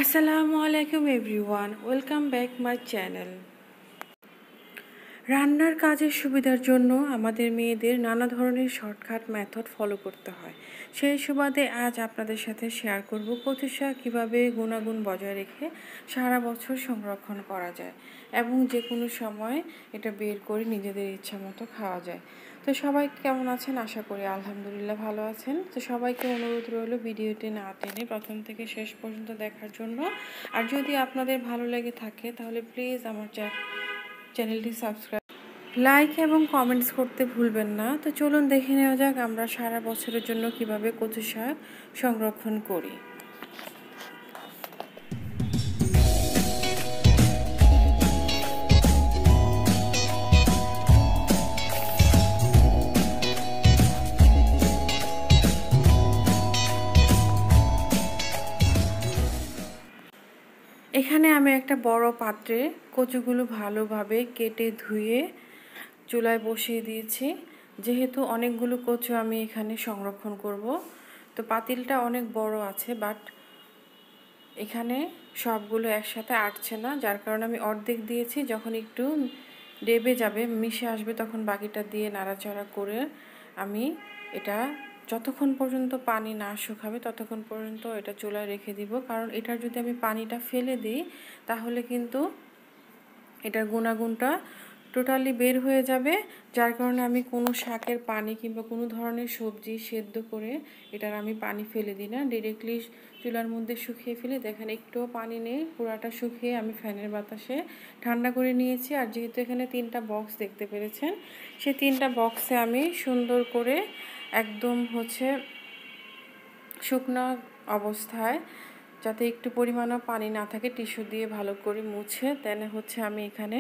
আসসালামু আলাইকুম everyone, welcome back my channel. রান্নার কাজের সুবিধার জন্য আমাদের মেয়েদের নানা ধরনের শর্টকাট মেথড ফলো করতে হয়। সেই সুবাদে আজ আপনাদের সাথে শেয়ার করব কচু শাক কীভাবে গুণাগুণ বজায় রেখে সারা বছর সংরক্ষণ করা যায় এবং যে কোনো সময় এটা বের করে নিজেদের ইচ্ছা মতো খাওয়া যায়। তো সবাই কেমন আছেন? আশা করি আলহামদুলিল্লাহ ভালো আছেন। তো সবাইকে অনুরোধ রইল ভিডিওটি না টেনে প্রথম থেকে শেষ পর্যন্ত দেখার জন্য। আর যদি আপনাদের ভালো লেগে থাকে তাহলে প্লিজ আমার চ্যানেলটি সাবস্ক্রাইব, লাইক এবং কমেন্টস করতে ভুলবেন না। তো চলুন দেখে নেওয়া যাক আমরা সারা বছরের জন্য কিভাবে কচু শাক সংরক্ষণ করি। এখানে আমি একটা বড় পাত্রে কচুগুলো ভালোভাবে কেটে ধুয়ে চুলায় বসিয়ে দিয়েছি। যেহেতু অনেকগুলো কচু আমি এখানে সংরক্ষণ করব, তো পাতিলটা অনেক বড় আছে, বাট এখানে সবগুলো একসাথে আটছে না, যার কারণে আমি অর্ধেক দিয়েছি। যখন একটু ডেবে যাবে, মিশে আসবে, তখন বাকিটা দিয়ে নাড়াচাড়া করে আমি এটা যতক্ষণ পর্যন্ত পানি না শুকাবে ততক্ষণ পর্যন্ত এটা চুলায় রেখে দিব। কারণ এটার যদি আমি পানিটা ফেলে দিই তাহলে কিন্তু এটার গুণাগুণটা টোটালি বের হয়ে যাবে, যার কারণে আমি কোনো শাকের পানি কিংবা কোনো ধরনের সবজি সেদ্ধ করে এটার আমি পানি ফেলে দিই না, ডিরেক্টলি চুলার মধ্যে শুকিয়ে ফেলে। দেখেন একটুও পানি নেই, পুরাটা শুকিয়ে আমি ফ্যানের বাতাসে ঠান্ডা করে নিয়েছি। আর যেহেতু এখানে 3টা বক্স দেখতে পেরেছেন, সেই 3টা বক্সে আমি সুন্দর করে একদম শুকনো অবস্থায়, যাতে একটু পরিমাণও পানি না থাকে, টিস্যু দিয়ে ভালো করে মুছে দেন আমি এখানে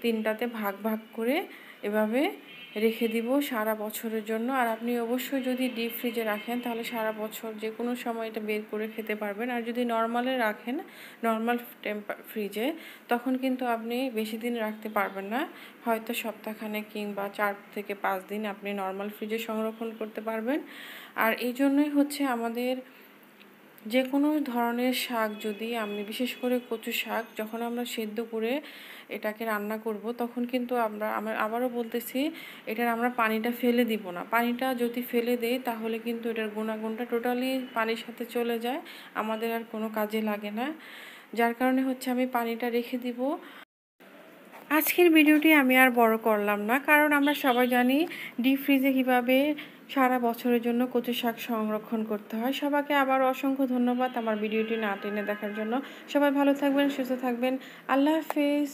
3টাতে ভাগ ভাগ করে এভাবে রেখে দিব সারা বছরের জন্য। আর আপনি অবশ্যই যদি ডিপ ফ্রিজে রাখেন তাহলে সারা বছর যে কোনো সময় এটা বের করে খেতে পারবেন। আর যদি নর্মালে রাখেন, নর্মাল ফ্রিজে, তখন কিন্তু আপনি বেশি দিন রাখতে পারবেন না, হয়তো সপ্তাহখানেক কিংবা 4 থেকে 5 দিন আপনি নর্মাল ফ্রিজে সংরক্ষণ করতে পারবেন। আর এই জন্যই আমাদের যে কোনো ধরনের শাক, যদি আমি বিশেষ করে কচু শাক যখন আমরা সেদ্ধ করে এটাকে রান্না করব, তখন কিন্তু আবারও বলতেছি, এটার আমরা পানিটা ফেলে দিব না। পানিটা যদি ফেলে দেই তাহলে কিন্তু এটার গুণাগুণটা টোটালি পানির সাথে চলে যায়, আমাদের আর কোনো কাজে লাগে না। যার কারণে আমি পানিটা রেখে দিব। আজকের ভিডিওটি আমি আর বড় করলাম না, কারণ আমরা সবাই জানি ডিপ ফ্রিজে কীভাবে সারা বছরের জন্য কচু শাক সংরক্ষণ করতে হয়। সবাইকে আবার অসংখ্য ধন্যবাদ আমার ভিডিওটি না টেনে দেখার জন্য। সবাই ভালো থাকবেন, সুস্থ থাকবেন। আল্লাহ হাফেজ।